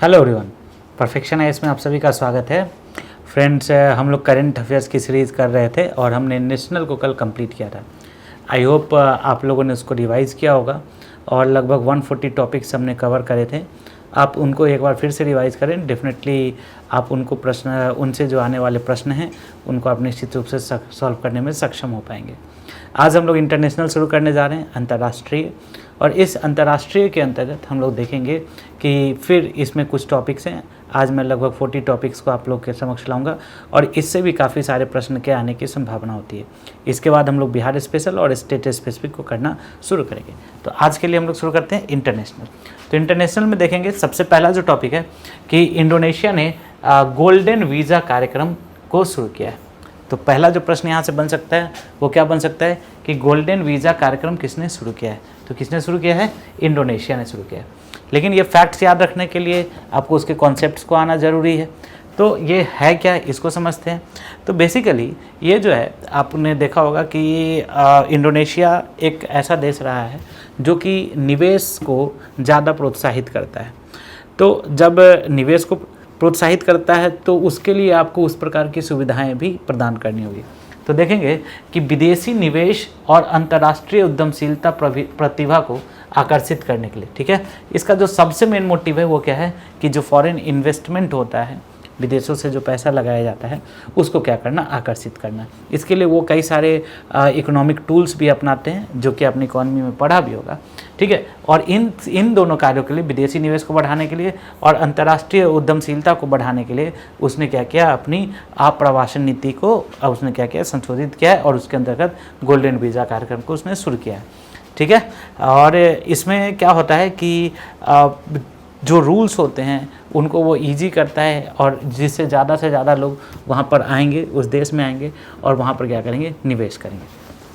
Hello everyone, perfection है इसमें आप सभी का स्वागत है। फ्रेंड्स, हम लोग करंट अफेयर्स की सीरीज़ कर रहे थे और हमने नेशनल को कल कंप्लीट किया था। आई होप आप लोगों ने उसको रिवाइज़ किया होगा और लगभग 140 टॉपिक्स हमने कवर करे थे। आप उनको एक बार फिर से रिवाइज़ करें, डेफिनेटली आप उनको उनसे जो आने वाले प्रश्न हैं उनको आप निश्चित रूप से सॉल्व करने में सक्षम हो पाएंगे। आज हम लोग इंटरनेशनल शुरू करने जा रहे हैं, अंतर्राष्ट्रीय, और इस अंतर्राष्ट्रीय के अंतर्गत हम लोग देखेंगे कि फिर इसमें कुछ टॉपिक्स हैं। आज मैं लगभग 40 टॉपिक्स को आप लोग के समक्ष लाऊंगा और इससे भी काफ़ी सारे प्रश्न के आने की संभावना होती है। इसके बाद हम लोग बिहार स्पेशल और स्टेट स्पेसिफिक को करना शुरू करेंगे। तो आज के लिए हम लोग शुरू करते हैं इंटरनेशनल। तो इंटरनेशनल में देखेंगे सबसे पहला जो टॉपिक है कि इंडोनेशिया ने गोल्डन वीज़ा कार्यक्रम को शुरू किया है। तो पहला जो प्रश्न यहाँ से बन सकता है वो क्या बन सकता है कि गोल्डन वीज़ा कार्यक्रम किसने शुरू किया है। तो किसने शुरू किया है? इंडोनेशिया ने शुरू किया है। लेकिन ये फैक्ट्स याद रखने के लिए आपको उसके कॉन्सेप्ट्स को आना ज़रूरी है। तो ये है क्या, इसको समझते हैं। तो बेसिकली ये जो है आपने देखा होगा कि इंडोनेशिया एक ऐसा देश रहा है जो कि निवेश को ज़्यादा प्रोत्साहित करता है। तो जब निवेश को प्रोत्साहित करता है तो उसके लिए आपको उस प्रकार की सुविधाएं भी प्रदान करनी होगी। तो देखेंगे कि विदेशी निवेश और अंतर्राष्ट्रीय उद्यमशीलता प्रतिभा को आकर्षित करने के लिए, ठीक है, इसका जो सबसे मेन मोटिव है वो क्या है कि जो फॉरेन इन्वेस्टमेंट होता है, विदेशों से जो पैसा लगाया जाता है उसको क्या करना, आकर्षित करना। इसके लिए वो कई सारे इकोनॉमिक टूल्स भी अपनाते हैं जो कि अपनी इकॉनमी में पढ़ा भी होगा, ठीक है। और इन दोनों कार्यों के लिए, विदेशी निवेश को बढ़ाने के लिए और अंतर्राष्ट्रीय उद्यमशीलता को बढ़ाने के लिए उसने क्या किया, अपनी आप्रवासन नीति को उसने क्या किया, संशोधित किया है और उसके अंतर्गत गोल्डन वीज़ा कार्यक्रम को उसने शुरू किया है, ठीक है। और इसमें क्या होता है कि जो रूल्स होते हैं उनको वो इजी करता है और जिससे ज़्यादा से ज़्यादा लोग वहाँ पर आएंगे, उस देश में आएंगे और वहाँ पर क्या करेंगे, निवेश करेंगे।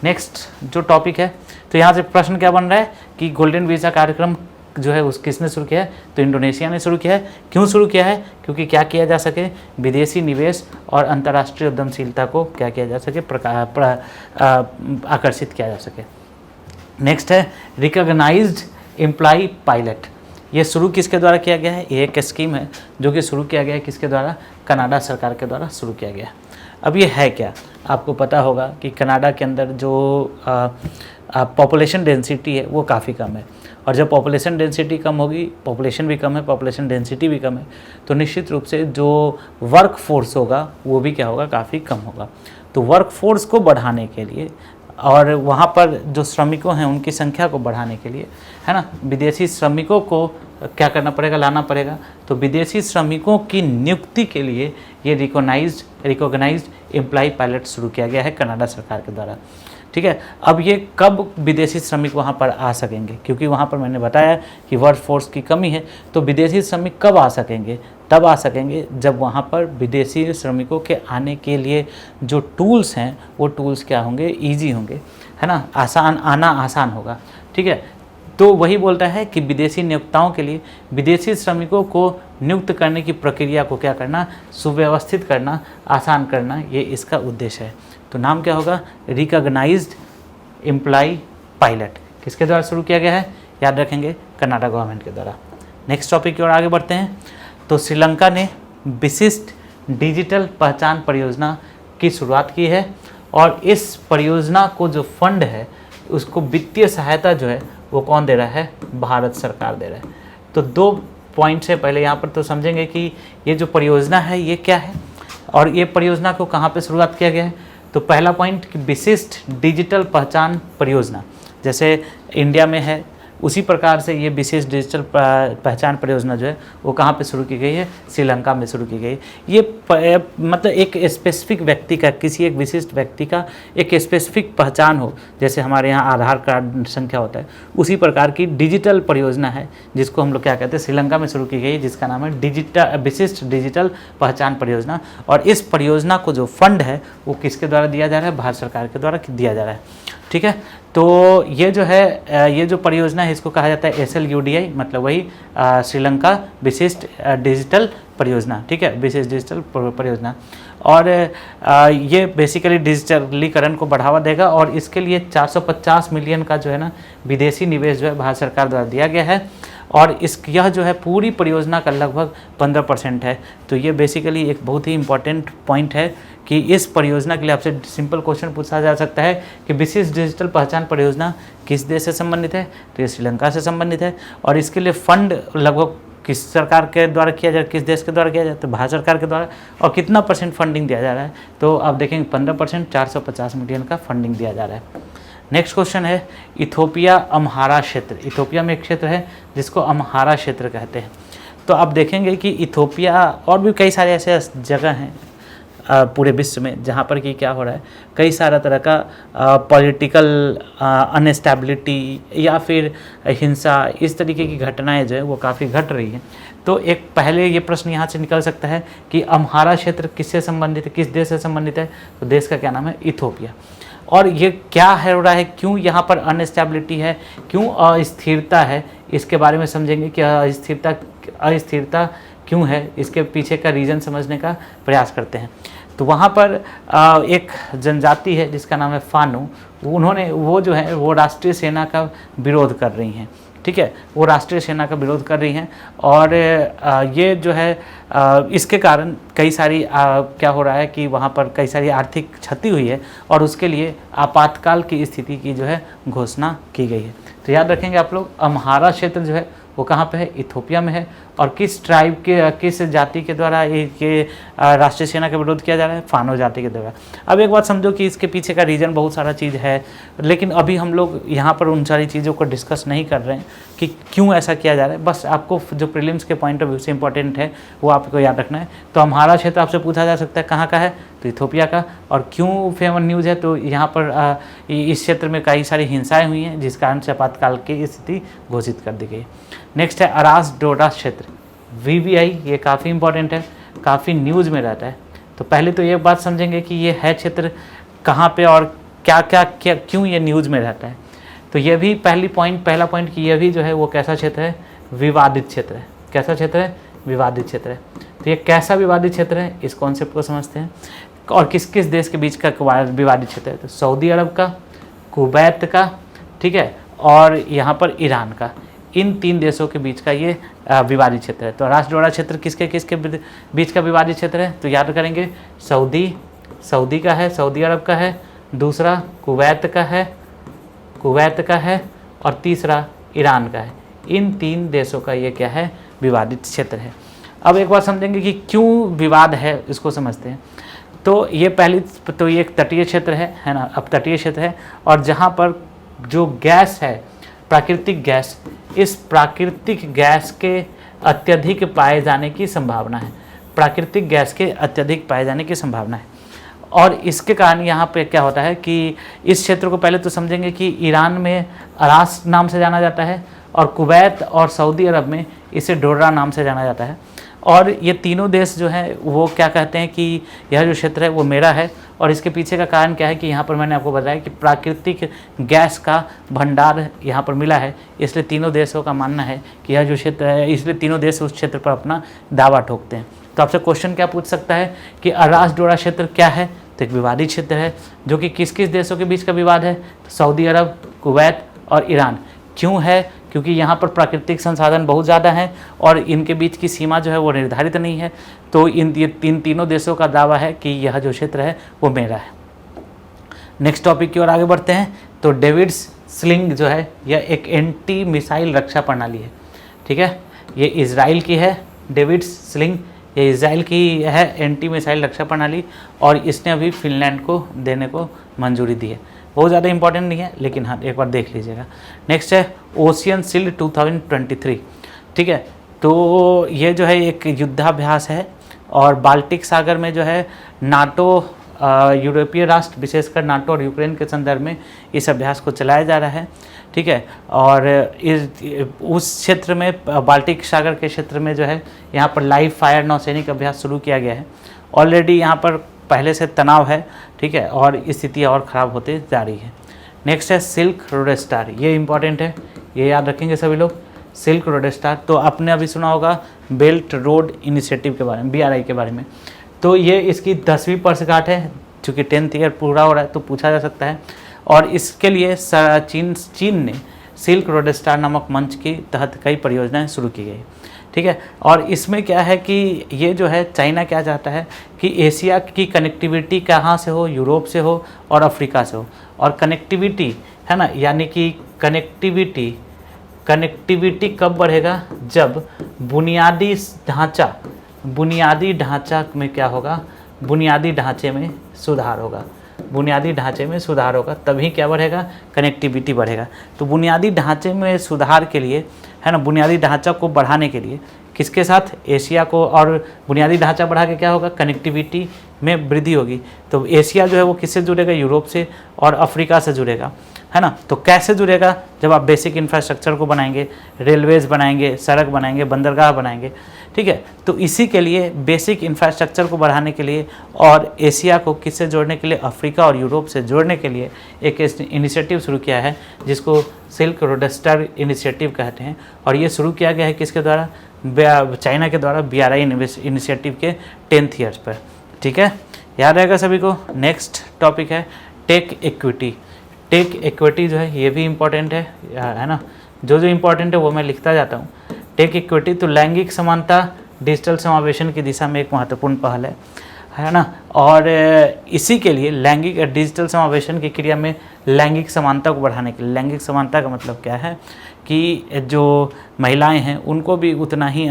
नेक्स्ट जो टॉपिक है, तो यहाँ से प्रश्न क्या बन रहा है कि गोल्डन वीज़ा कार्यक्रम जो है उस किसने शुरू किया है? तो इंडोनेशिया ने शुरू किया है। क्यों शुरू किया है? क्योंकि क्या किया जा सके, विदेशी निवेश और अंतर्राष्ट्रीय उद्यमशीलता को क्या किया जा सके, आकर्षित किया जा सके। नेक्स्ट है रिकॉग्नाइज्ड एम्प्लॉय पायलट। ये शुरू किसके द्वारा किया गया है? ये एक स्कीम है जो कि शुरू किया गया है किसके द्वारा? कनाडा सरकार के द्वारा शुरू किया गया है। अब ये है क्या, आपको पता होगा कि कनाडा के अंदर जो पॉपुलेशन डेंसिटी है वो काफ़ी कम है, और जब पॉपुलेशन डेंसिटी कम होगी, पॉपुलेशन भी कम है, पॉपुलेशन डेंसिटी भी कम है, तो निश्चित रूप से जो वर्क फोर्स होगा वो भी क्या होगा, काफ़ी कम होगा। तो वर्क फोर्स को बढ़ाने के लिए और वहाँ पर जो श्रमिकों हैं उनकी संख्या को बढ़ाने के लिए, है ना, विदेशी श्रमिकों को क्या करना पड़ेगा, लाना पड़ेगा। तो विदेशी श्रमिकों की नियुक्ति के लिए ये रिकॉग्नाइज्ड एम्प्लॉय पायलट शुरू किया गया है कनाडा सरकार के द्वारा, ठीक है। अब ये कब विदेशी श्रमिक वहाँ पर आ सकेंगे, क्योंकि वहाँ पर मैंने बताया कि वर्क फोर्स की कमी है, तो विदेशी श्रमिक कब आ सकेंगे? तब आ सकेंगे जब वहाँ पर विदेशी श्रमिकों के आने के लिए जो टूल्स हैं वो टूल्स क्या होंगे, ईजी होंगे, है ना, आना आसान होगा, ठीक है। तो वही बोलता है कि विदेशी नियोक्ताओं के लिए विदेशी श्रमिकों को नियुक्त करने की प्रक्रिया को क्या करना, सुव्यवस्थित करना, आसान करना, ये इसका उद्देश्य है। तो नाम क्या होगा? Recognised employ pilot. किसके द्वारा शुरू किया गया है? याद रखेंगे, कनाडा गवर्नमेंट के द्वारा। नेक्स्ट टॉपिक की ओर आगे बढ़ते हैं। तो श्रीलंका ने विशिष्ट डिजिटल पहचान परियोजना की शुरुआत की है और इस परियोजना को जो फंड है उसको वित्तीय सहायता जो है वो कौन दे रहा है? भारत सरकार दे रहा है। तो 2 पॉइंट्स है, पहले यहाँ पर तो समझेंगे कि ये जो परियोजना है ये क्या है और ये परियोजना को कहाँ पे शुरुआत किया गया है। तो पहला पॉइंट कि विशिष्ट डिजिटल पहचान परियोजना, जैसे इंडिया में है उसी प्रकार से ये विशेष डिजिटल पहचान परियोजना जो है वो कहाँ पे शुरू की गई है? श्रीलंका में शुरू की गई। ये मतलब एक स्पेसिफिक व्यक्ति का, किसी एक विशिष्ट व्यक्ति का एक स्पेसिफिक पहचान हो, जैसे हमारे यहाँ आधार कार्ड संख्या होता है, उसी प्रकार की डिजिटल परियोजना है जिसको हम लोग क्या कहते हैं, श्रीलंका में शुरू की गई, जिसका नाम है विशिष्ट डिजिटल पहचान परियोजना। और इस परियोजना को जो फंड है वो किसके द्वारा दिया जा रहा है? भारत सरकार के द्वारा दिया जा रहा है, ठीक है। तो ये जो है, ये जो परियोजना है इसको कहा जाता है SLUDI, मतलब वही श्रीलंका विशिष्ट डिजिटल परियोजना, ठीक है, विशेष डिजिटल परियोजना। और ये बेसिकली डिजिटलीकरण को बढ़ावा देगा और इसके लिए 450 मिलियन का जो है ना विदेशी निवेश जो है भारत सरकार द्वारा दिया गया है। और यह जो है पूरी परियोजना का लगभग 15% है। तो ये बेसिकली एक बहुत ही इंपॉर्टेंट पॉइंट है कि इस परियोजना के लिए आपसे सिंपल क्वेश्चन पूछा जा सकता है कि विशिष्ट डिजिटल पहचान परियोजना किस देश से संबंधित है, तो ये श्रीलंका से संबंधित है। और इसके लिए फंड लगभग किस सरकार के द्वारा किया जाए, किस देश के द्वारा किया जाए, तो भारत सरकार के द्वारा। और कितना % फंडिंग दिया जा रहा है, तो आप देखेंगे 15%, 450 मिलियन का फंडिंग दिया जा रहा है। नेक्स्ट क्वेश्चन है इथोपिया अम्हारा क्षेत्र। इथोपिया में एक क्षेत्र है जिसको अम्हारा क्षेत्र कहते हैं। तो आप देखेंगे कि इथोपिया और भी कई सारे ऐसे जगह हैं पूरे विश्व में जहाँ पर कि क्या हो रहा है, कई सारा तरह का पॉलिटिकल अनस्टेबिलिटी या फिर हिंसा, इस तरीके की घटनाएं जो है वो काफ़ी घट रही हैं। तो एक पहले ये प्रश्न यहाँ से निकल सकता है कि अम्हारा क्षेत्र किससे संबंधित है, किस देश से संबंधित है, तो देश का क्या नाम है, इथोपिया। और ये क्या है हो रहा है, क्यों यहाँ पर अनस्टेबिलिटी है, क्यों अस्थिरता है, इसके बारे में समझेंगे कि अस्थिरता क्यों है, इसके पीछे का रीज़न समझने का प्रयास करते हैं। तो वहाँ पर एक जनजाति है जिसका नाम है फानो, वो जो है वो राष्ट्रीय सेना का विरोध कर रही हैं, ठीक है, वो राष्ट्रीय सेना का विरोध कर रही हैं। और ये जो है इसके कारण कई सारी क्या हो रहा है कि वहाँ पर कई सारी आर्थिक क्षति हुई है और उसके लिए आपातकाल की स्थिति की जो है घोषणा की गई है। तो याद रखेंगे आप लोग, अम्हारा क्षेत्र जो है वो कहाँ पे है, इथोपिया में है। और किस ट्राइब के, किस जाति के द्वारा ये राष्ट्रीय सेना का विरोध किया जा रहा है, फानो जाति के द्वारा। अब एक बात समझो कि इसके पीछे का रीज़न बहुत सारा चीज़ है, लेकिन अभी हम लोग यहाँ पर उन सारी चीज़ों को डिस्कस नहीं कर रहे हैं कि क्यों ऐसा किया जा रहा है। बस आपको जो प्रीलिम्स के पॉइंट ऑफ व्यू से इंपॉर्टेंट है वो आपको याद रखना है। तो हमारा क्षेत्र आपसे पूछा जा सकता है कहाँ का है, तो इथोपिया का। और क्यों फेमस न्यूज़ है, तो यहाँ पर इस क्षेत्र में कई सारी हिंसाएँ हुई हैं जिस कारण से आपातकाल की स्थिति घोषित कर दी गई। नेक्स्ट है अरास डोडा क्षेत्र, VBI, ये काफ़ी इंपॉर्टेंट है, काफ़ी न्यूज़ में रहता है। तो पहले तो ये बात समझेंगे कि ये है क्षेत्र कहाँ पे और क्या क्यों ये न्यूज़ में रहता है। तो ये भी पहला पॉइंट कि ये भी जो है वो कैसा क्षेत्र है, विवादित क्षेत्र है। कैसा क्षेत्र है, विवादित क्षेत्र है। तो ये कैसा विवादित क्षेत्र है, इस कॉन्सेप्ट को समझते हैं। और किस किस देश के बीच का विवादित क्षेत्र है, तो सऊदी अरब का, कुवैत का, ठीक है, और यहाँ पर ईरान का। इन 3 देशों के बीच का ये विवादित क्षेत्र है। तो अरास डोडा क्षेत्र किसके किसके बीच का विवादित क्षेत्र है, तो याद करेंगे सऊदी का है, सऊदी अरब का है, दूसरा कुवैत का है और तीसरा ईरान का है। इन 3 देशों का ये क्या है, विवादित क्षेत्र है। अब एक बार समझेंगे कि क्यों विवाद है, इसको समझते हैं। तो ये तो ये एक तटीय क्षेत्र है ना, अब तटीय क्षेत्र है और जहाँ पर जो गैस है, प्राकृतिक गैस, इस प्राकृतिक गैस के अत्यधिक पाए जाने की संभावना है। प्राकृतिक गैस के अत्यधिक पाए जाने की संभावना है। और इसके कारण यहाँ पे क्या होता है कि इस क्षेत्र को पहले तो समझेंगे कि ईरान में अरास नाम से जाना जाता है और कुवैत और सऊदी अरब में इसे डोडा नाम से जाना जाता है। और ये तीनों देश जो हैं वो क्या कहते हैं कि यह जो क्षेत्र है वो मेरा है। और इसके पीछे का कारण क्या है कि यहाँ पर मैंने आपको बताया कि प्राकृतिक गैस का भंडार यहाँ पर मिला है, इसलिए तीनों देशों का मानना है कि यह जो क्षेत्र है, इसलिए तीनों देश उस क्षेत्र पर अपना दावा ठोकते हैं। तो आपसे क्वेश्चन क्या पूछ सकता है कि अरास डोडा क्षेत्र क्या है, तो एक विवादित क्षेत्र है जो कि किस किस देशों के बीच का विवाद है, तो सऊदी अरब, कुवैत और ईरान। क्यों है, क्योंकि यहाँ पर प्राकृतिक संसाधन बहुत ज़्यादा हैं और इनके बीच की सीमा जो है वो निर्धारित नहीं है। तो तीनों देशों का दावा है कि यह जो क्षेत्र है वो मेरा है। नेक्स्ट टॉपिक की ओर आगे बढ़ते हैं। तो डेविड्स स्लिंग जो है यह एक एंटी मिसाइल रक्षा प्रणाली है, ठीक है, ये इजराइल की है। डेविड्स स्लिंग ये इजराइल की है एंटी मिसाइल रक्षा प्रणाली और इसने अभी फिनलैंड को देने को मंजूरी दी है। बहुत ज़्यादा इंपॉर्टेंट नहीं है, लेकिन हाँ एक बार देख लीजिएगा। नेक्स्ट है ओशियन शील्ड 2023, ठीक है। तो ये जो है एक युद्धाभ्यास है और बाल्टिक सागर में जो है नाटो, यूरोपीय राष्ट्र, विशेषकर नाटो और यूक्रेन के संदर्भ में इस अभ्यास को चलाया जा रहा है, ठीक है। और उस क्षेत्र में, बाल्टिक सागर के क्षेत्र में जो है यहाँ पर लाइव फायर नौसैनिक अभ्यास शुरू किया गया है। ऑलरेडी यहाँ पर पहले से तनाव है, ठीक है, और स्थिति और ख़राब होते जा रही है। नेक्स्ट है सिल्क रोड स्टार, ये इंपॉर्टेंट है, ये याद रखेंगे सभी लोग। सिल्क रोड स्टार, तो आपने अभी सुना होगा बेल्ट रोड इनिशिएटिव के बारे में, BRI के बारे में। तो ये इसकी 10वीं वर्षगांठ है, चूँकि 10th ईयर पूरा हो रहा है तो पूछा जा सकता है। और इसके लिए चीन ने सिल्क रोड स्टार नामक मंच के तहत कई परियोजनाएं शुरू की गई। ठीक है, और इसमें क्या है कि ये जो है चाइना क्या चाहता है कि एशिया की कनेक्टिविटी कहाँ से हो, यूरोप से हो और अफ्रीका से हो। और कनेक्टिविटी है ना, यानी कि कनेक्टिविटी कब बढ़ेगा, जब बुनियादी ढांचा में क्या होगा, बुनियादी ढांचे में सुधार होगा, बुनियादी ढांचे में सुधार होगा, तभी क्या बढ़ेगा, कनेक्टिविटी बढ़ेगा। तो बुनियादी ढांचे में सुधार के लिए है ना, बुनियादी ढांचा को बढ़ाने के लिए किसके साथ, एशिया को, और बुनियादी ढांचा बढ़ा के क्या होगा, कनेक्टिविटी में वृद्धि होगी। तो एशिया जो है वो किससे जुड़ेगा, यूरोप से और अफ्रीका से जुड़ेगा, है ना। तो कैसे जुड़ेगा, जब आप बेसिक इंफ्रास्ट्रक्चर को बनाएंगे, रेलवेज़ बनाएंगे, सड़क बनाएंगे, बंदरगाह बनाएंगे। ठीक है, तो इसी के लिए बेसिक इंफ्रास्ट्रक्चर को बढ़ाने के लिए और एशिया को किससे जोड़ने के लिए, अफ्रीका और यूरोप से जोड़ने के लिए एक इनिशिएटिव शुरू किया है जिसको सिल्क रोड स्टार इनिशिएटिव कहते हैं। और ये शुरू किया गया है किसके द्वारा, चाइना के द्वारा BRI इनिशिएटिव के 10th ईयर्स पर। ठीक है, याद रहेगा सभी को। नेक्स्ट टॉपिक है टेक इक्विटी। टेक इक्विटी जो है ये भी इम्पॉर्टेंट है ना, जो इम्पॉर्टेंट है वो मैं लिखता जाता हूँ। टेक इक्विटी तो लैंगिक समानता डिजिटल समावेशन की दिशा में एक महत्वपूर्ण पहल है ना। और इसी के लिए लैंगिक डिजिटल समावेशन की क्रिया में लैंगिक समानता को बढ़ाने के लिए, लैंगिक समानता का मतलब क्या है कि जो महिलाएं हैं उनको भी उतना ही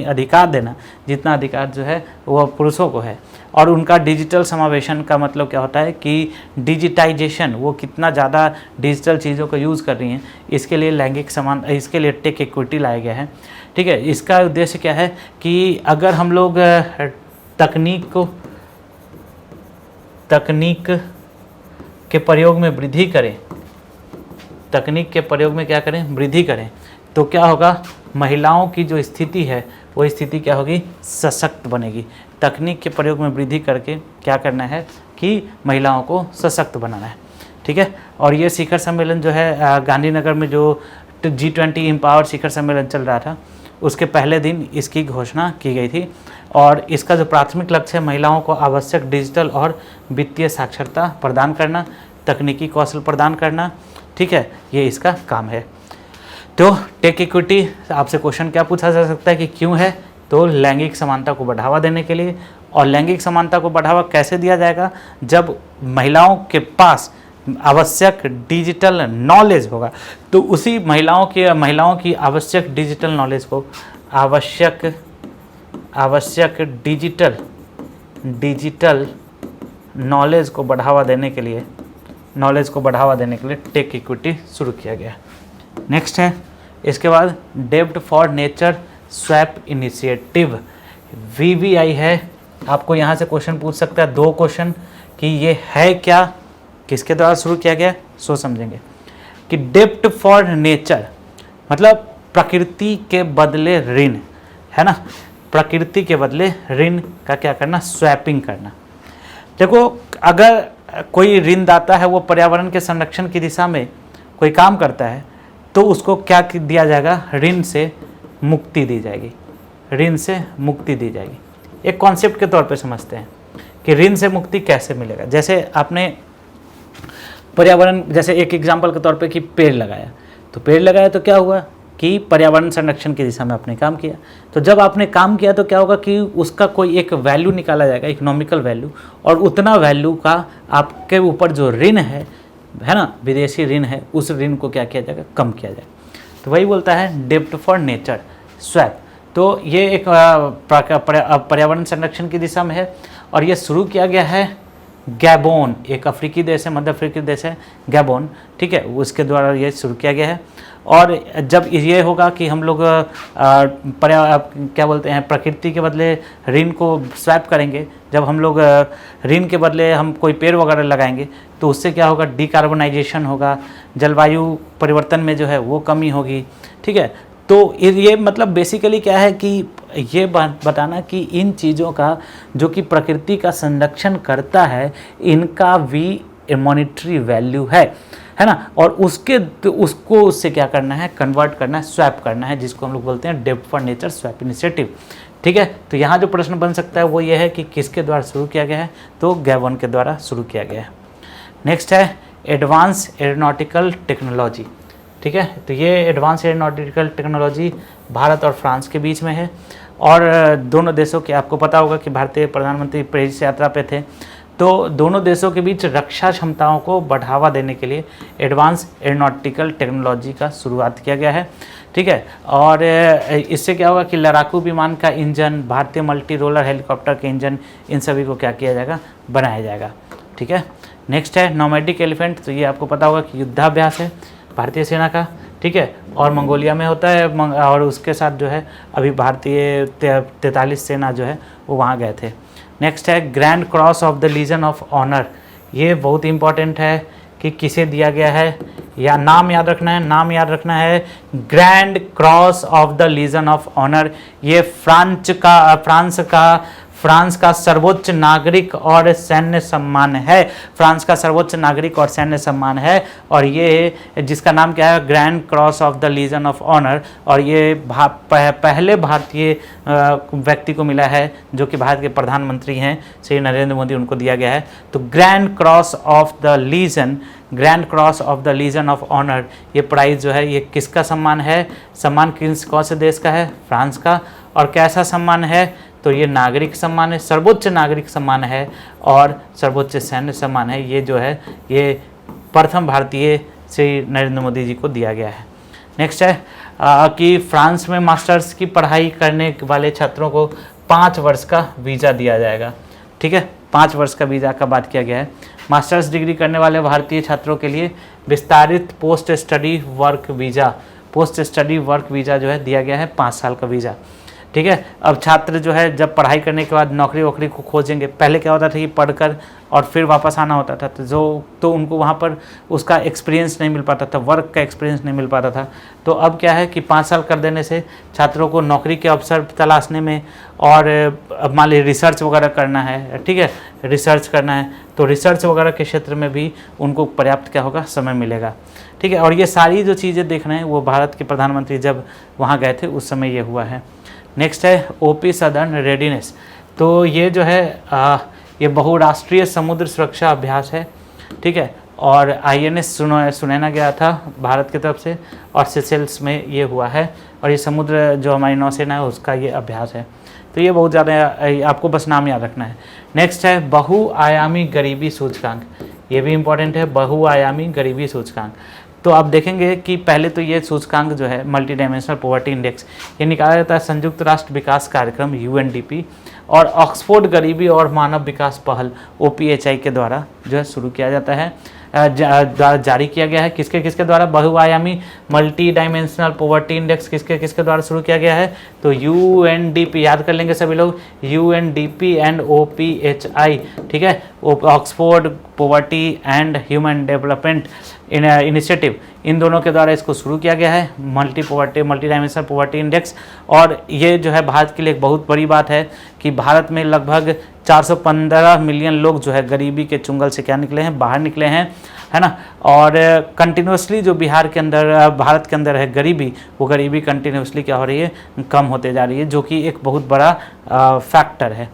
अधिकार देना जितना अधिकार जो है वो पुरुषों को है। और उनका डिजिटल समावेशन का मतलब क्या होता है कि डिजिटाइजेशन, वो कितना ज़्यादा डिजिटल चीज़ों को यूज़ कर रही हैं, इसके लिए लैंगिक समान, इसके लिए टेक इक्विटी लाया गया है। ठीक है, इसका उद्देश्य क्या है कि अगर हम लोग तकनीक के प्रयोग में वृद्धि करें, तकनीक के प्रयोग में क्या करें, वृद्धि करें, तो क्या होगा, महिलाओं की जो स्थिति है वो स्थिति क्या होगी, सशक्त बनेगी। तकनीक के प्रयोग में वृद्धि करके क्या करना है कि महिलाओं को सशक्त बनाना है। ठीक है, और ये शिखर सम्मेलन जो है गांधीनगर में जो G20 एम्पावर शिखर सम्मेलन चल रहा था उसके पहले दिन इसकी घोषणा की गई थी। और इसका जो प्राथमिक लक्ष्य है, महिलाओं को आवश्यक डिजिटल और वित्तीय साक्षरता प्रदान करना, तकनीकी कौशल प्रदान करना। ठीक है, ये इसका काम है। तो टेक इक्विटी आपसे क्वेश्चन क्या पूछा जा सकता है कि क्यों है, तो लैंगिक समानता को बढ़ावा देने के लिए। और लैंगिक समानता को बढ़ावा कैसे दिया जाएगा, जब महिलाओं के पास आवश्यक डिजिटल नॉलेज होगा। तो उसी महिलाओं की आवश्यक डिजिटल नॉलेज को, आवश्यक डिजिटल नॉलेज को बढ़ावा देने के लिए टेक इक्विटी शुरू किया गया। नेक्स्ट है इसके बाद डेब्ट for nature swap initiative, VVI है। आपको यहाँ से क्वेश्चन पूछ सकता है, 2 क्वेश्चन कि ये है क्या, किसके द्वारा शुरू किया गया, सो समझेंगे कि डेब्ट फॉर नेचर मतलब प्रकृति के बदले ऋण, है ना। प्रकृति के बदले ऋण का क्या करना, स्वैपिंग करना। देखो, अगर कोई ऋणदाता है वो पर्यावरण के संरक्षण की दिशा में कोई काम करता है तो उसको क्या दिया जाएगा, ऋण से मुक्ति दी जाएगी, ऋण से मुक्ति दी जाएगी। एक कॉन्सेप्ट के तौर पे समझते हैं कि ऋण से मुक्ति कैसे मिलेगा। जैसे आपने पर्यावरण, जैसे एक एग्जांपल के तौर पे कि पेड़ लगाया, तो पेड़ लगाया तो क्या हुआ कि पर्यावरण संरक्षण की दिशा में आपने काम किया। तो जब आपने काम किया तो क्या होगा कि उसका कोई एक वैल्यू निकाला जाएगा, इकोनॉमिकल वैल्यू, और उतना वैल्यू का आपके ऊपर जो ऋण है ना, विदेशी ऋण है, उस ऋण को क्या किया जाएगा, कम किया जाएगा। तो वही बोलता है डेब्ट फॉर नेचर स्वैप। तो ये एक पर्यावरण संरक्षण की दिशा में है और ये शुरू किया गया है गैबोन, एक अफ्रीकी देश है, मध्य अफ्रीकी देश है गैबोन। ठीक है, उसके द्वारा ये शुरू किया गया है। और जब ये होगा कि हम लोग क्या बोलते हैं, प्रकृति के बदले ऋण को स्वैप करेंगे, जब हम लोग ऋण के बदले हम कोई पेड़ वगैरह लगाएंगे तो उससे क्या होगा, डिकार्बोनाइजेशन होगा, जलवायु परिवर्तन में जो है वो कमी होगी। ठीक है, तो ये मतलब बेसिकली क्या है कि ये बताना कि इन चीज़ों का जो कि प्रकृति का संरक्षण करता है, इनका भी मॉनिटरी वैल्यू है ना। और उसको उससे क्या करना है, कन्वर्ट करना है, स्वैप करना है, जिसको हम लोग बोलते हैं डेब्ट फॉर नेचर स्वैप इनिशिएटिव। ठीक है, तो यहाँ जो प्रश्न बन सकता है वो ये है कि किसके द्वारा शुरू किया गया है, तो गैबोन के द्वारा शुरू किया गया है। नेक्स्ट है एडवांस एरोनॉटिकल टेक्नोलॉजी। ठीक है। तो ये एडवांस एरोनॉटिकल टेक्नोलॉजी भारत और फ्रांस के बीच में है। और दोनों देशों के, आपको पता होगा कि भारतीय प्रधानमंत्री पेरिस यात्रा पे थे, तो दोनों देशों के बीच रक्षा क्षमताओं को बढ़ावा देने के लिए एडवांस एरोनॉटिकल टेक्नोलॉजी का शुरुआत किया गया है, ठीक है। और इससे क्या होगा कि लड़ाकू विमान का इंजन, भारतीय मल्टी रोलर हेलीकॉप्टर के इंजन, इन सभी को क्या किया जाएगा, बनाया जाएगा, ठीक है। नेक्स्ट है नोमैडिक एलिफेंट। तो ये आपको पता होगा कि युद्धाभ्यास है भारतीय सेना का, ठीक है, और मंगोलिया में होता है। और उसके साथ जो है अभी भारतीय 43 सेना जो है वो वहाँ गए थे। नेक्स्ट है grand cross of the legion of honour. ये बहुत इंपॉर्टेंट है कि किसे दिया गया है, या नाम याद रखना है, नाम याद रखना है, grand cross of the legion of honour. ये फ्रांस का सर्वोच्च नागरिक और सैन्य सम्मान है। फ्रांस का सर्वोच्च नागरिक और सैन्य सम्मान है, और ये जिसका नाम क्या है, grand cross of the legion of honour. और ये पहले भारतीय व्यक्ति को मिला है जो कि भारत के प्रधानमंत्री हैं, श्री नरेंद्र मोदी, उनको दिया गया है। तो grand cross of the legion, grand cross of the legion of honour, ये प्राइज़ जो है ये किसका सम्मान है, सम्मान कौन से देश का है, फ्रांस का। और कैसा सम्मान है, तो ये नागरिक सम्मान है, सर्वोच्च नागरिक सम्मान है और सर्वोच्च सैन्य सम्मान है। ये जो है ये प्रथम भारतीय श्री नरेंद्र मोदी जी को दिया गया है। नेक्स्ट है कि फ्रांस में मास्टर्स की पढ़ाई करने वाले छात्रों को 5 वर्ष का वीज़ा दिया जाएगा, ठीक है। 5 वर्ष का वीज़ा का बात किया गया है। मास्टर्स डिग्री करने वाले भारतीय छात्रों के लिए विस्तारित पोस्ट स्टडी वर्क वीज़ा जो है दिया गया है, 5 साल का वीज़ा, ठीक है। अब छात्र जो है जब पढ़ाई करने के बाद नौकरी वोकरी को खोजेंगे, पहले क्या होता था कि पढ़कर और फिर वापस आना होता था, तो उनको वहाँ पर उसका एक्सपीरियंस नहीं मिल पाता था, वर्क का एक्सपीरियंस नहीं मिल पाता था। तो अब क्या है कि 5 साल कर देने से छात्रों को नौकरी के अवसर तलाशने में, और अब मान लीजिए रिसर्च वगैरह करना है, ठीक है, रिसर्च करना है, तो रिसर्च वगैरह के क्षेत्र में भी उनको पर्याप्त क्या होगा, समय मिलेगा, ठीक है। और ये सारी जो चीज़ें देख रहे हैं वो भारत के प्रधानमंत्री जब वहाँ गए थे उस समय ये हुआ है। नेक्स्ट है ओपी सदर्न रेडीनेस। तो ये जो है ये बहुराष्ट्रीय समुद्र सुरक्षा अभ्यास है, ठीक है। और INS सुनैना गया था भारत की तरफ से, और सेशेल्स में ये हुआ है। और ये समुद्र जो हमारी नौसेना है उसका ये अभ्यास है। तो ये बहुत ज़्यादा, आपको बस नाम याद रखना है। नेक्स्ट है बहुआयामी गरीबी सूचकांक। ये भी इम्पोर्टेंट है, बहुआयामी गरीबी सूचकांक। तो आप देखेंगे कि पहले तो ये सूचकांक जो है मल्टी डायमेंशनल पॉवर्टी इंडेक्स, ये निकाला जाता है संयुक्त राष्ट्र विकास कार्यक्रम UNDP और ऑक्सफोर्ड गरीबी और मानव विकास पहल OPHI के द्वारा जो है शुरू किया जाता है, जारी किया गया है। किसके द्वारा, बहुआयामी मल्टी डायमेंशनल पॉवर्टी इंडेक्स किसके द्वारा शुरू किया गया है, तो UNDP, याद कर लेंगे सभी लोग, UNDP एंड OPHI, ठीक है, Oxford poverty and human development initiative, इन दोनों के द्वारा इसको शुरू किया गया है, मल्टी डायमेंशनल पॉवर्टी इंडेक्स। और ये जो है भारत के लिए एक बहुत बड़ी बात है कि भारत में लगभग 415 मिलियन लोग जो है गरीबी के चुंगल से क्या निकले हैं, बाहर निकले हैं, है ना। और कंटिन्यूसली जो भारत के अंदर है गरीबी, वो गरीबी कंटिन्यूसली क्या हो रही है, कम होते जा रही है, जो कि एक बहुत बड़ा फैक्टर है,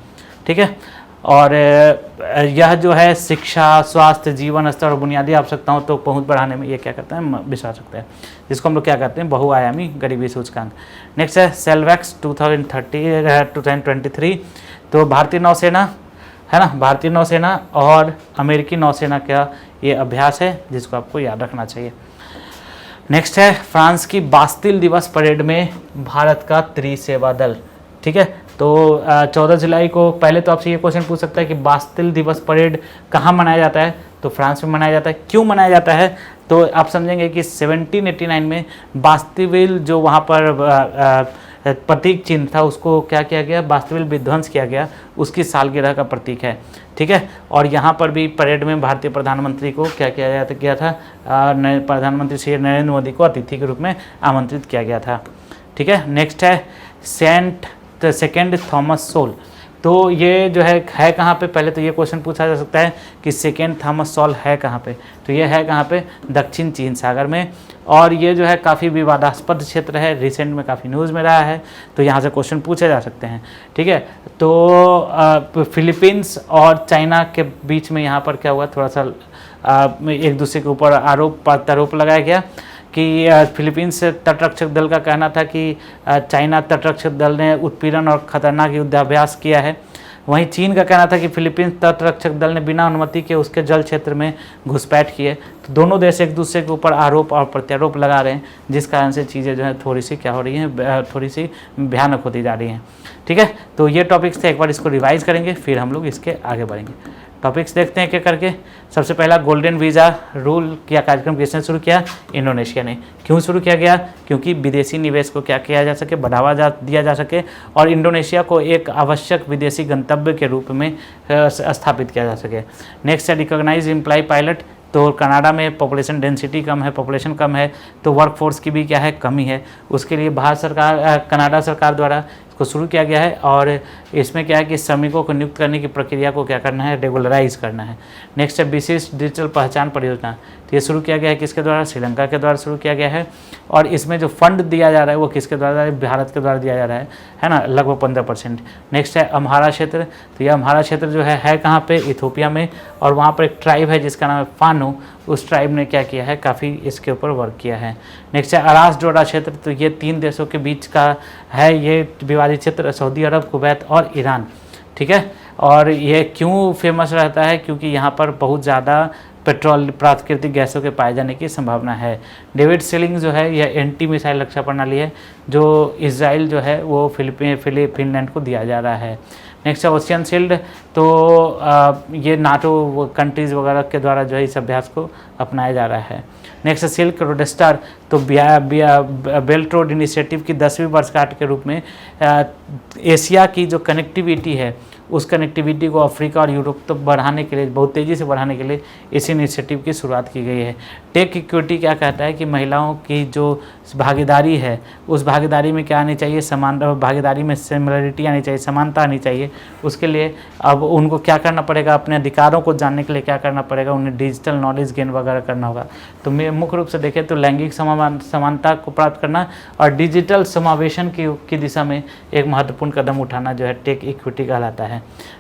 ठीक है। और यह जो है शिक्षा, स्वास्थ्य, जीवन स्तर और बुनियादी आवश्यकताओं तो पहुंच बढ़ाने में ये क्या करते हैं, विश्वास रखते हैं, जिसको हम लोग क्या कहते हैं, बहुआयामी गरीबी सूचकांक। नेक्स्ट है सेल्वैक्स 2023। तो भारतीय नौसेना है ना, भारतीय नौसेना और अमेरिकी नौसेना का ये अभ्यास है जिसको आपको याद रखना चाहिए। नेक्स्ट है फ्रांस की बास्तिल दिवस परेड में भारत का त्रिसेवा दल, ठीक है। तो 14 जुलाई को, पहले तो आपसे ये क्वेश्चन पूछ सकता है कि बास्तिल दिवस परेड कहाँ मनाया जाता है, तो फ्रांस में मनाया जाता है। क्यों मनाया जाता है, तो आप समझेंगे कि 1789 में बास्तिल जो वहाँ पर प्रतीक चिन्ह था उसको क्या किया गया, बास्तिल विध्वंस किया गया, उसकी सालगिरह का प्रतीक है, ठीक है। और यहाँ पर भी परेड में भारतीय प्रधानमंत्री को क्या किया गया था, प्रधानमंत्री श्री नरेंद्र मोदी को अतिथि के रूप में आमंत्रित किया गया था, ठीक है। नेक्स्ट है सेकेंड थॉमस सोल। तो ये जो है कहाँ पे, पहले तो ये क्वेश्चन पूछा जा सकता है कि सेकेंड थॉमस सोल है कहाँ पे, तो ये है कहाँ पे, दक्षिण चीन सागर में। और ये जो है काफ़ी विवादास्पद क्षेत्र है, रिसेंट में काफ़ी न्यूज़ में रहा है, तो यहाँ से क्वेश्चन पूछे जा सकते हैं, ठीक है। तो फिलीपींस और चाइना के बीच में यहाँ पर क्या हुआ, थोड़ा सा एक दूसरे के ऊपर आरोप लगाया गया कि फिलीपींस तटरक्षक दल का कहना था कि चाइना तटरक्षक दल ने उत्पीड़न और खतरनाक युद्धाभ्यास किया है। वहीं चीन का कहना था कि फिलीपींस तटरक्षक दल ने बिना अनुमति के उसके जल क्षेत्र में घुसपैठ किए। तो दोनों देश एक दूसरे के ऊपर आरोप और प्रत्यारोप लगा रहे हैं, जिस कारण से चीज़ें जो है थोड़ी सी क्या हो रही हैं, थोड़ी सी भयानक होती जा रही हैं। ठीक है, तो ये टॉपिक्स थे, एक बार इसको रिवाइज करेंगे फिर हम लोग इसके आगे बढ़ेंगे। टॉपिक्स देखते हैं क्या करके। सबसे पहला, गोल्डन वीज़ा रूल या कार्यक्रम किसने शुरू किया? इंडोनेशिया ने। क्यों शुरू किया गया? क्योंकि विदेशी निवेश को क्या किया जा सके, बढ़ावा दिया जा सके और इंडोनेशिया को एक आवश्यक विदेशी गंतव्य के रूप में स्थापित किया जा सके। नेक्स्ट है रिकॉग्नाइज एम्प्लॉय पायलट। तो कनाडा में पॉपुलेशन डेंसिटी कम है, पॉपुलेशन कम है, तो वर्कफोर्स की भी क्या है, कमी है। उसके लिए भारत सरकार, कनाडा सरकार द्वारा को शुरू किया गया है और इसमें क्या है कि श्रमिकों को नियुक्त करने की प्रक्रिया को क्या करना है, रेगुलराइज करना है। नेक्स्ट है विशेष डिजिटल पहचान परियोजना। तो ये शुरू किया गया है किसके द्वारा? श्रीलंका के द्वारा शुरू किया गया है। और इसमें जो फंड दिया जा रहा है वो किसके द्वारा? भारत के द्वारा दिया जा रहा है ना, लगभग 15%। नेक्स्ट है अम्हारा क्षेत्र। तो यह अम्हारा क्षेत्र जो है कहाँ पे? इथोपिया में। और वहाँ पर एक ट्राइब है जिसका नाम है फानो। उस ट्राइब ने क्या किया है, काफ़ी इसके ऊपर वर्क किया है। नेक्स्ट है अरास डोडा क्षेत्र। तो ये 3 देशों के बीच का है ये विवादित क्षेत्र, सऊदी अरब, कुवैत और ईरान। ठीक है, और ये क्यों फेमस रहता है? क्योंकि यहाँ पर बहुत ज़्यादा पेट्रोल, प्राकृतिक गैसों के पाए जाने की संभावना है। डेविड सीलिंग जो है यह एंटी मिसाइल रक्षा प्रणाली है जो इजराइल जो है वो फिनलैंड को दिया जा रहा है। नेक्स्ट है ओशियन शील्ड। तो ये नाटो कंट्रीज़ वगैरह के द्वारा जो है इस अभ्यास को अपनाया जा रहा है। नेक्स्ट है सिल्क रोड स्टार। तो बेल्ट रोड इनिशिएटिव की 10वीं वर्षगांठ के रूप में एशिया की जो कनेक्टिविटी है उस कनेक्टिविटी को अफ्रीका और यूरोप तक बढ़ाने के लिए, बहुत तेज़ी से बढ़ाने के लिए इस इनिशिएटिव की शुरुआत की गई है। टेक इक्विटी क्या कहता है कि महिलाओं की जो भागीदारी है उस भागीदारी में क्या आनी चाहिए, समान भागीदारी में सिमिलरिटी आनी चाहिए, समानता आनी चाहिए। उसके लिए अब उनको क्या करना पड़ेगा, अपने अधिकारों को जानने के लिए क्या करना पड़ेगा, उन्हें डिजिटल नॉलेज गेन वगैरह करना होगा। तो मुख्य रूप से देखें तो लैंगिक समानता को प्राप्त करना और डिजिटल समावेशन की दिशा में एक महत्वपूर्ण कदम उठाना जो है टेक इक्विटी कहलाता है।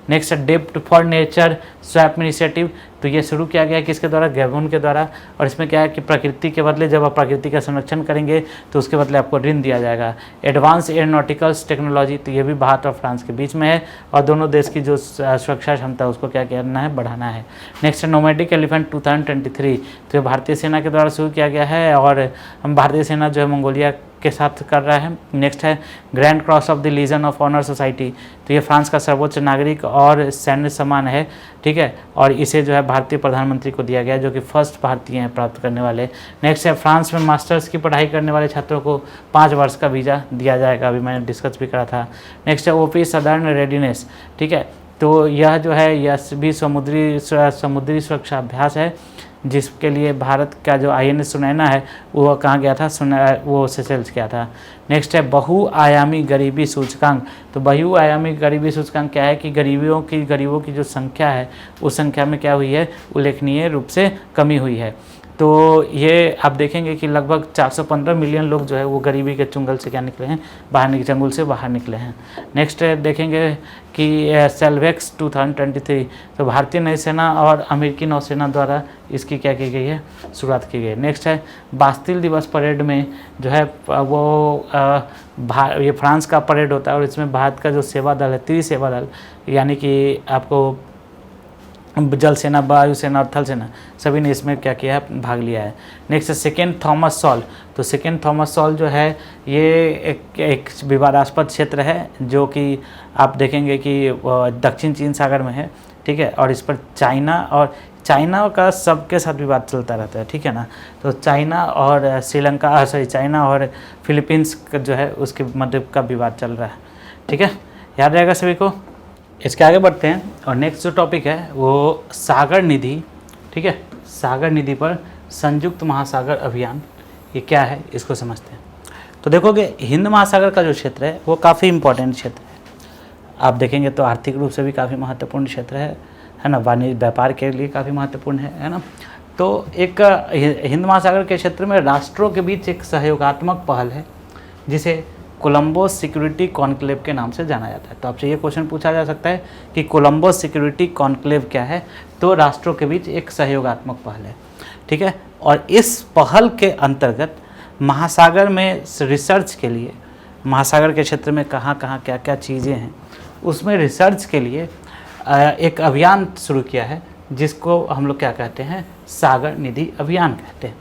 नेक्स्ट डेप्ट फॉर नेचर स्वैप इनिशिएटिव। तो ये शुरू किया गया किसके द्वारा? गैबोन के द्वारा। और इसमें क्या है कि प्रकृति के बदले जब आप प्रकृति का संरक्षण करेंगे तो उसके बदले आपको ऋण दिया जाएगा। Advance aeronauticals technology. तो ये भी भारत और फ्रांस के बीच में है और दोनों देश की जो सुरक्षा क्षमता है उसको क्या करना है, बढ़ाना है। Next nomadic elephant 2023। तो ये भारतीय सेना के द्वारा शुरू किया गया है और भारतीय सेना जो है मंगोलिया के साथ कर रहा है। नेक्स्ट है grand cross of the legion of honour society. तो ये फ्रांस का सर्वोच्च नागरिक और सैन्य सम्मान है। ठीक है, और इसे जो है भारतीय प्रधानमंत्री को दिया गया जो कि फर्स्ट भारतीय हैं प्राप्त करने वाले। नेक्स्ट है फ्रांस में मास्टर्स की पढ़ाई करने वाले छात्रों को 5 वर्ष का वीज़ा दिया जाएगा, अभी मैंने डिस्कस भी करा था। नेक्स्ट है ओपी सदर्न रेडीनेस। ठीक है, तो यह जो है यह भी समुद्री सुरक्षा अभ्यास है जिसके लिए भारत का जो INS सुनैना है वो कहाँ गया था, वो सेशेल्स गया था। नेक्स्ट है बहुआयामी गरीबी सूचकांक। तो बहुआयामी गरीबी सूचकांक क्या है कि गरीबों की जो संख्या है उस संख्या में क्या हुई है, उल्लेखनीय रूप से कमी हुई है। तो ये आप देखेंगे कि लगभग 415 मिलियन लोग जो है वो गरीबी के चंगुल से क्या निकले हैं, चंगुल से बाहर निकले हैं। नेक्स्ट देखेंगे कि सेल्वेक्स 2023। तो भारतीय नौसेना और अमेरिकी नौसेना द्वारा इसकी क्या की गई है, शुरुआत की गई है। नेक्स्ट है बास्तिल दिवस परेड में जो है वो ये फ्रांस का परेड होता है और इसमें भारत का जो सेवा दल है, त्रिसेवा दल, यानी कि आपको जल सेना, वायु सेना और थल सेना सभी ने इसमें क्या किया है, भाग लिया है। नेक्स्ट है सेकेंड थॉमस सॉल। तो सेकेंड थॉमस सॉल जो है ये एक विवादास्पद क्षेत्र है जो कि आप देखेंगे कि दक्षिण चीन सागर में है। ठीक है, और इस पर चाइना का सबके साथ विवाद चलता रहता है। ठीक है ना, तो चाइना और चाइना और फिलीपींस जो है उसके मध्य का विवाद चल रहा है। ठीक है, याद रहेगा सभी को। इसके आगे बढ़ते हैं और नेक्स्ट जो टॉपिक है वो सागर निधि। ठीक है, सागर निधि पर संयुक्त महासागर अभियान, ये क्या है इसको समझते हैं। तो देखोगे हिंद महासागर का जो क्षेत्र है वो काफ़ी इम्पोर्टेंट क्षेत्र है। आप देखेंगे तो आर्थिक रूप से भी काफ़ी महत्वपूर्ण क्षेत्र है ना, वाणिज्य व्यापार के लिए काफ़ी महत्वपूर्ण है ना। तो एक हिंद महासागर के क्षेत्र में राष्ट्रों के बीच एक सहयोगात्मक पहल है जिसे कोलंबो सिक्योरिटी कॉन्क्लेव के नाम से जाना जाता है। तो आपसे ये क्वेश्चन पूछा जा सकता है कि कोलंबो सिक्योरिटी कॉन्क्लेव क्या है। तो राष्ट्रों के बीच एक सहयोगात्मक पहल है, ठीक है। और इस पहल के अंतर्गत महासागर में रिसर्च के लिए, महासागर के क्षेत्र में कहाँ कहाँ क्या क्या चीज़ें हैं, उसमें रिसर्च के लिए एक अभियान शुरू किया है, जिसको हम लोग क्या कहते हैं, सागर निधि अभियान कहते हैं।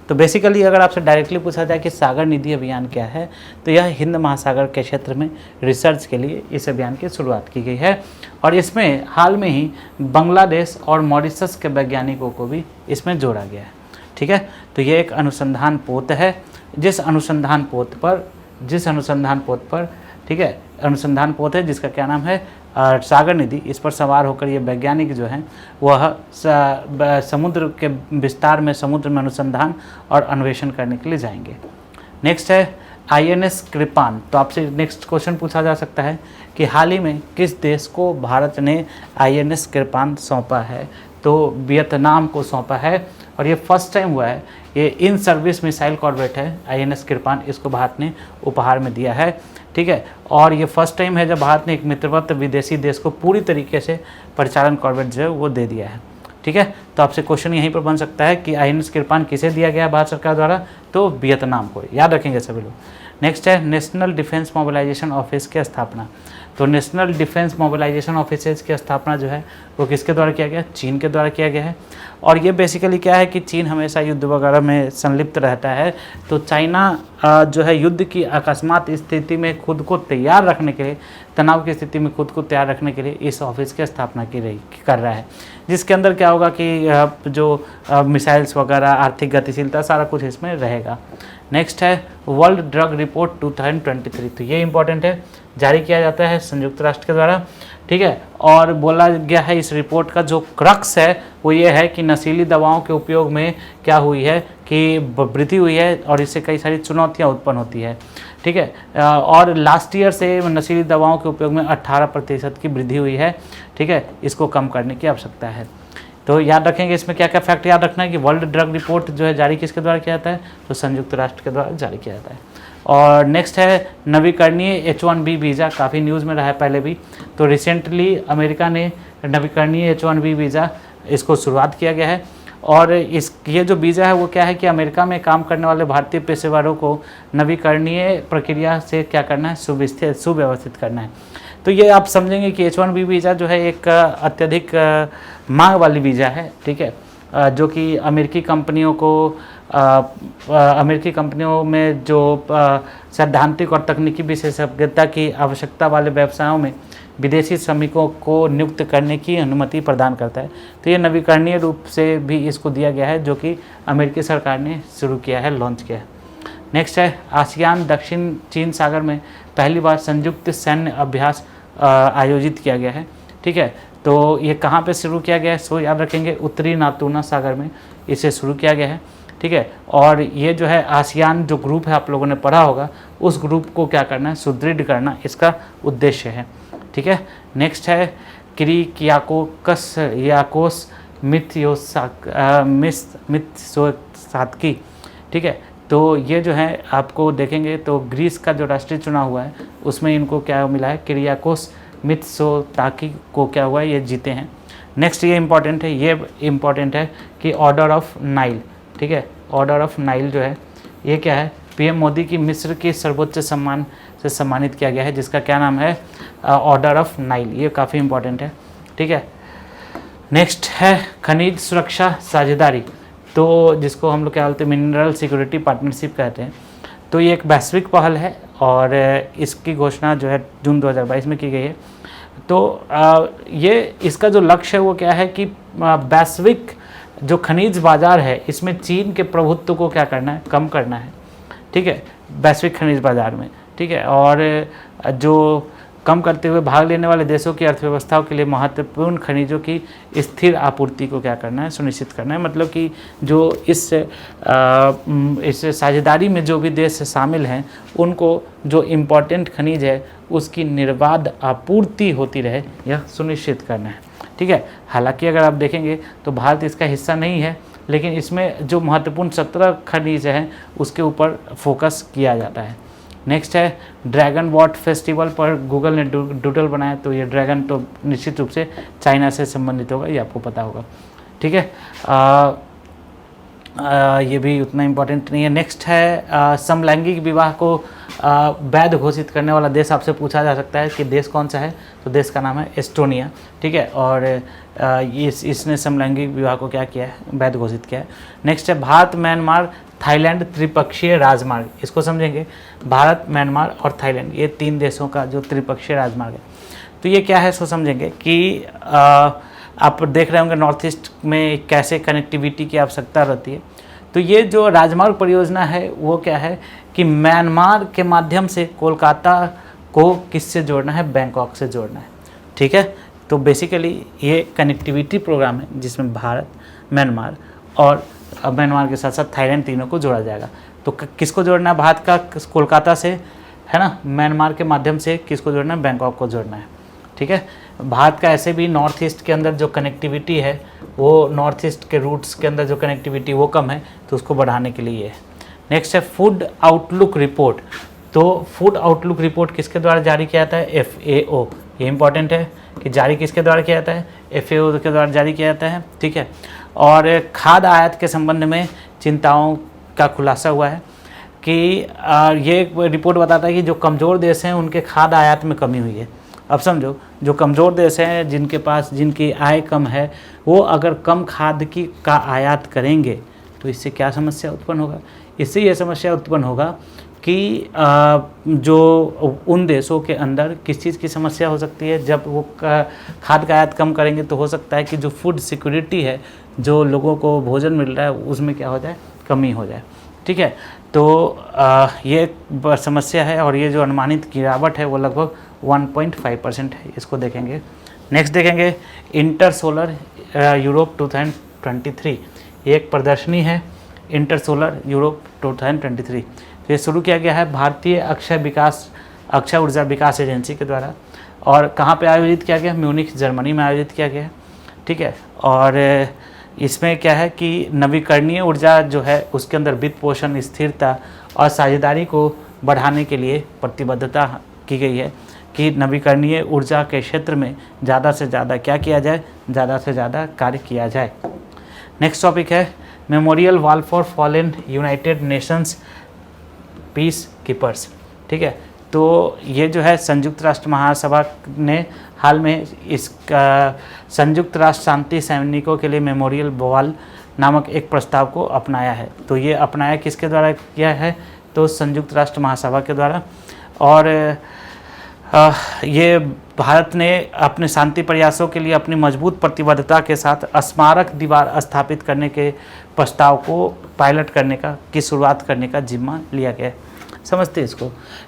तो बेसिकली अगर आपसे डायरेक्टली पूछा जाए कि सागर निधि अभियान क्या है, तो यह हिंद महासागर के क्षेत्र में रिसर्च के लिए इस अभियान की शुरुआत की गई है। और इसमें हाल में ही बांग्लादेश और मॉरिशस के वैज्ञानिकों को भी इसमें जोड़ा गया है, ठीक है। तो ये एक अनुसंधान पोत है, जिस अनुसंधान पोत पर ठीक है, अनुसंधान पोत है जिसका क्या नाम है, सागर निधि। इस पर सवार होकर ये वैज्ञानिक जो हैं वह समुद्र के विस्तार में, समुद्र में अनुसंधान और अन्वेषण करने के लिए जाएंगे। नेक्स्ट है INS कृपान। तो आपसे नेक्स्ट क्वेश्चन पूछा जा सकता है कि हाल ही में किस देश को भारत ने INS कृपान सौंपा है। तो वियतनाम को सौंपा है, और ये फर्स्ट टाइम हुआ है। ये इन सर्विस मिसाइल कॉर्वेट है INS कृपान, इसको भारत ने उपहार में दिया है, ठीक है। और ये फर्स्ट टाइम है जब भारत ने एक मित्रवत विदेशी देश को पूरी तरीके से परिचालन कॉर्वेट जो है वो दे दिया है, ठीक है। तो आपसे क्वेश्चन यहीं पर बन सकता है कि INS कृपान किसे दिया गया भारत सरकार द्वारा, तो वियतनाम को, याद रखेंगे सभी लोग। नेक्स्ट है नेशनल डिफेंस मोबिलाइजेशन ऑफिस की स्थापना। तो नेशनल डिफेंस मोबिलाइजेशन ऑफिसेज की स्थापना जो है वो किसके द्वारा किया गया, चीन के द्वारा किया गया है। और ये बेसिकली क्या है कि चीन हमेशा युद्ध वगैरह में संलिप्त रहता है, तो चाइना जो है युद्ध की अकस्मात स्थिति में खुद को तैयार रखने के लिए, तनाव की स्थिति में खुद को तैयार रखने के लिए इस ऑफिस की स्थापना कर रहा है, जिसके अंदर क्या होगा कि जो मिसाइल्स वगैरह, आर्थिक गतिशीलता, सारा कुछ इसमें रहेगा। नेक्स्ट है वर्ल्ड ड्रग रिपोर्ट 2023। तो ये इंपॉर्टेंट है, जारी किया जाता है संयुक्त राष्ट्र के द्वारा, ठीक है। और बोला गया है इस रिपोर्ट का जो क्रक्स है वो ये है कि नशीली दवाओं के उपयोग में क्या हुई है कि वृद्धि हुई है, और इससे कई सारी चुनौतियां उत्पन्न होती है, ठीक है। और लास्ट ईयर से नशीली दवाओं के उपयोग में 18% की वृद्धि हुई है, ठीक है। इसको कम करने की आवश्यकता है। तो याद रखेंगे इसमें क्या क्या फैक्ट याद रखना है कि वर्ल्ड ड्रग रिपोर्ट जो है जारी किसके द्वारा किया जाता है, तो संयुक्त राष्ट्र के द्वारा जारी किया जाता है। और नेक्स्ट है नवीकरणीय H1B वीज़ा, काफ़ी न्यूज़ में रहा है पहले भी। तो रिसेंटली अमेरिका ने नवीकरणीय H1B वीज़ा इसको शुरुआत किया गया है। और ये जो वीज़ा है वो क्या है कि अमेरिका में काम करने वाले भारतीय पेशेवरों को नवीकरणीय प्रक्रिया से क्या करना है, सुव्यवस्थित करना है। तो ये आप समझेंगे कि H1B वीज़ा जो है एक अत्यधिक मांग वाली वीज़ा है, ठीक है, जो कि अमेरिकी कंपनियों में जो सैद्धांतिक और तकनीकी विशेषज्ञता की आवश्यकता वाले व्यवसायों में विदेशी श्रमिकों को नियुक्त करने की अनुमति प्रदान करता है। तो ये नवीकरणीय रूप से भी इसको दिया गया है, जो कि अमेरिकी सरकार ने शुरू किया है, लॉन्च किया है। नेक्स्ट है आसियान दक्षिण चीन सागर में पहली बार संयुक्त सैन्य अभ्यास आयोजित किया गया है, ठीक है। तो ये कहाँ पे शुरू किया गया है, सो याद रखेंगे उत्तरी नातूना सागर में इसे शुरू किया गया है, ठीक है। और ये जो है आसियान जो ग्रुप है, आप लोगों ने पढ़ा होगा, उस ग्रुप को क्या करना है, सुदृढ़ करना इसका उद्देश्य है, ठीक है। नेक्स्ट है किरियाकोस मित्सोत्साकी, ठीक है। तो ये जो है आपको देखेंगे तो ग्रीस का जो राष्ट्रीय चुनाव हुआ है उसमें इनको क्या मिला है, किरियाकोस मित्सोताकी को क्या हुआ है, ये जीते हैं। नेक्स्ट ये इंपॉर्टेंट है कि ऑर्डर ऑफ नाइल, ठीक है। ऑर्डर ऑफ नाइल जो है ये क्या है, PM मोदी की मिस्र के सर्वोच्च सम्मान से सम्मानित किया गया है, जिसका क्या नाम है, ऑर्डर ऑफ नाइल। ये काफ़ी इंपॉर्टेंट है, ठीक है। नेक्स्ट है खनिज सुरक्षा साझेदारी, तो जिसको हम लोग क्या बोलते हैं, मिनरल सिक्योरिटी पार्टनरशिप कहते हैं। तो ये एक वैश्विक पहल है और इसकी घोषणा जो है जून 2022 में की गई है। तो ये इसका जो लक्ष्य है वो क्या है कि वैश्विक जो खनिज बाज़ार है इसमें चीन के प्रभुत्व को क्या करना है, कम करना है, ठीक है, वैश्विक खनिज बाज़ार में, ठीक है। और जो कम करते हुए भाग लेने वाले देशों की अर्थव्यवस्थाओं के लिए महत्वपूर्ण खनिजों की स्थिर आपूर्ति को क्या करना है, सुनिश्चित करना है। मतलब कि जो इस साझेदारी में जो भी देश शामिल हैं उनको जो इम्पोर्टेंट खनिज है उसकी निर्बाध आपूर्ति होती रहे, यह सुनिश्चित करना है, ठीक है। हालांकि अगर आप देखेंगे तो भारत इसका हिस्सा नहीं है, लेकिन इसमें जो महत्वपूर्ण 17 खनिज हैं उसके ऊपर फोकस किया जाता है, नेक्स्ट है ड्रैगन वॉट फेस्टिवल पर गूगल ने डूडल बनाया, तो ये ड्रैगन तो निश्चित रूप से चाइना से संबंधित होगा, ये आपको पता होगा। ठीक है, ये भी उतना इम्पोर्टेंट नहीं है। नेक्स्ट है समलैंगिक विवाह को वैध घोषित करने वाला देश आपसे पूछा जा सकता है कि देश कौन सा है, तो देश का नाम है एस्टोनिया। ठीक है, और इसने समलैंगिक विवाह को क्या किया है, वैध घोषित किया है। नेक्स्ट है भारत म्यांमार थाईलैंड त्रिपक्षीय राजमार्ग, इसको समझेंगे। भारत म्यांमार और थाईलैंड, ये 3 देशों का जो त्रिपक्षीय राजमार्ग है, तो ये क्या है इसको समझेंगे कि आप देख रहे होंगे नॉर्थ ईस्ट में कैसे कनेक्टिविटी की आवश्यकता रहती है। तो ये जो राजमार्ग परियोजना है वो क्या है कि म्यांमार के माध्यम से कोलकाता को किससे जोड़ना है, बैंकॉक से जोड़ना है। ठीक है, तो बेसिकली ये कनेक्टिविटी प्रोग्राम है जिसमें भारत, म्यांमार और म्यांमार के साथ साथ थाईलैंड, तीनों को जोड़ा जाएगा। तो किसको जोड़ना है, भारत का कोलकाता से, है ना, म्यांमार के माध्यम से किसको जोड़ना है, बैंकॉक को जोड़ना है। ठीक है, भारत का ऐसे भी नॉर्थ ईस्ट के अंदर जो कनेक्टिविटी है, वो नॉर्थ ईस्ट के रूट्स के अंदर जो कनेक्टिविटी वो कम है, तो उसको बढ़ाने के लिए है। नेक्स्ट है फूड आउटलुक रिपोर्ट, तो फूड आउटलुक रिपोर्ट किसके द्वारा जारी किया जाता है, FAO। ये इंपॉर्टेंट है कि जारी किसके द्वारा किया जाता है, FAO के द्वारा जारी किया जाता है। ठीक है, और खाद्य आयात के संबंध में चिंताओं का खुलासा हुआ है कि ये रिपोर्ट बताता है कि जो कमज़ोर देश हैं उनके खाद्य आयात में कमी हुई है। अब समझो, जो कमज़ोर देश हैं, जिनकी आय कम है, वो अगर कम खाद्य का आयात करेंगे तो इससे क्या समस्या उत्पन्न होगा, इससे ये समस्या उत्पन्न होगा कि जो उन देशों के अंदर किस चीज़ की समस्या हो सकती है, जब वो खाद्य का आयात कम करेंगे तो हो सकता है कि जो फूड सिक्योरिटी है, जो लोगों को भोजन मिल रहा है, उसमें क्या हो जाए, कमी हो जाए। ठीक है, तो ये समस्या है, और ये जो अनुमानित गिरावट है वो लगभग 1.5% है, इसको देखेंगे। नेक्स्ट देखेंगे इंटर सोलर यूरोप 2023, ये एक प्रदर्शनी है, इंटर सोलर यूरोप 2023। तो ये शुरू किया गया है भारतीय अक्षय ऊर्जा विकास एजेंसी के द्वारा, और कहाँ पे आयोजित किया गया, म्यूनिख जर्मनी में आयोजित किया गया है। ठीक है, और इसमें क्या है कि नवीकरणीय ऊर्जा जो है उसके अंदर वित्त पोषण, स्थिरता और साझेदारी को बढ़ाने के लिए प्रतिबद्धता की गई है कि नवीकरणीय ऊर्जा के क्षेत्र में ज़्यादा से ज़्यादा क्या किया जाए, ज़्यादा से ज़्यादा कार्य किया जाए। नेक्स्ट टॉपिक है memorial wall for fallen United Nations peace keepers. ठीक है, तो ये जो है संयुक्त राष्ट्र महासभा ने हाल में इसका संयुक्त राष्ट्र शांति सैनिकों के लिए मेमोरियल वॉल नामक एक प्रस्ताव को अपनाया है। तो ये अपनाया किसके द्वारा किया है, तो संयुक्त राष्ट्र महासभा के द्वारा। और ये भारत ने अपने शांति प्रयासों के लिए अपनी मजबूत प्रतिबद्धता के साथ स्मारक दीवार स्थापित करने के प्रस्ताव को पायलट करने की शुरुआत करने का जिम्मा लिया गया है। समझते हैं इसको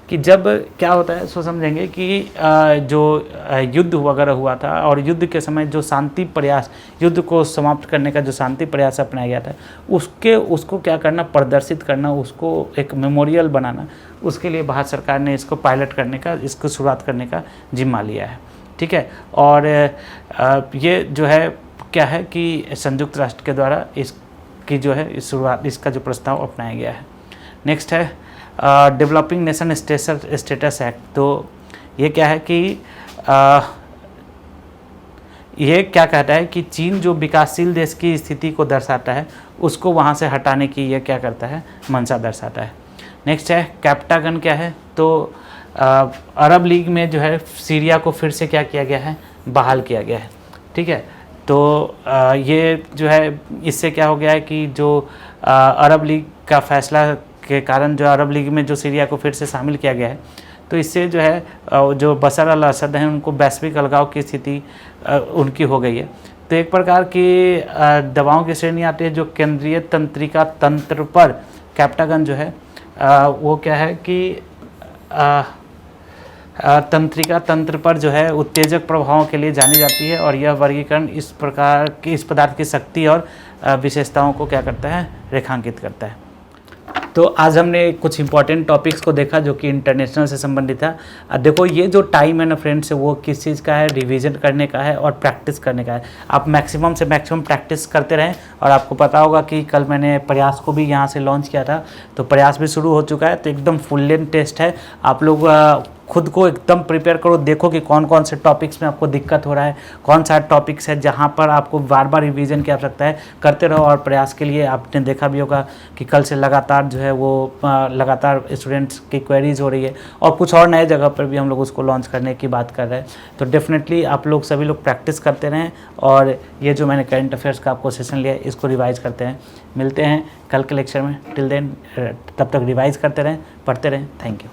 कि जब क्या होता है, सो समझेंगे कि जो युद्ध वगैरह हुआ था, और युद्ध के समय जो शांति प्रयास, युद्ध को समाप्त करने का जो शांति प्रयास अपनाया गया था, उसको क्या करना, प्रदर्शित करना, उसको एक मेमोरियल बनाना, उसके लिए भारत सरकार ने इसको पायलट करने का, इसको शुरुआत करने का जिम्मा लिया है। ठीक है, और ये जो है क्या है कि संयुक्त राष्ट्र के द्वारा इसकी जो है इस शुरुआत, इसका जो प्रस्ताव अपनाया गया है। नेक्स्ट है डेवलपिंग नेशन स्टेटस एक्ट। तो ये क्या है कि ये क्या कहता है कि चीन जो विकासशील देश की स्थिति को दर्शाता है, उसको वहाँ से हटाने की ये क्या करता है, मंशा दर्शाता है। नेक्स्ट है कैप्टागन क्या है, तो अरब लीग में जो है सीरिया को फिर से क्या किया गया है, बहाल किया गया है। ठीक है, तो ये जो है इससे क्या हो गया है कि जो अरब लीग का फैसला के कारण जो अरब लीग में जो सीरिया को फिर से शामिल किया गया है, तो इससे जो है जो बशर अल असद हैं उनको वैश्विक अलगाव की स्थिति उनकी हो गई है। तो एक प्रकार की दवाओं की श्रेणी आती है जो केंद्रीय तंत्रिका तंत्र पर, कैप्टागन जो है वो क्या है कि तंत्रिका तंत्र पर जो है उत्तेजक प्रभावों के लिए जानी जाती है, और यह वर्गीकरण इस प्रकार की इस पदार्थ की शक्ति और विशेषताओं को क्या करता है, रेखांकित करता है। तो आज हमने कुछ इंपॉर्टेंट टॉपिक्स को देखा जो कि इंटरनेशनल से संबंधित था। देखो ये जो टाइम है ना फ्रेंड्स, वो किस चीज़ का है, रिवीजन करने का है और प्रैक्टिस करने का है। आप मैक्सिमम से मैक्सिमम प्रैक्टिस करते रहें। और आपको पता होगा कि कल मैंने प्रयास को भी यहाँ से लॉन्च किया था, तो प्रयास भी शुरू हो चुका है। तो एकदम फुल लेंथ टेस्ट है, आप लोग खुद को एकदम प्रिपेयर करो, देखो कि कौन कौन से टॉपिक्स में आपको दिक्कत हो रहा है, कौन सा टॉपिक्स है जहाँ पर आपको बार बार रिवीजन की आवश्यकता है। करते रहो। और प्रयास के लिए आपने देखा भी होगा कि कल से लगातार जो है वो लगातार स्टूडेंट्स की क्वेरीज हो रही है, और कुछ और नए जगह पर भी हम लोग उसको लॉन्च करने की बात कर रहे हैं। तो डेफिनेटली आप लोग सभी लोग प्रैक्टिस करते रहें, और ये जो मैंने करंट अफेयर्स का आपको सेशन लिया है इसको रिवाइज करते हैं। मिलते हैं कल के लेक्चर में। टिल देन तब तक रिवाइज करते रहें, पढ़ते रहें। Thank you.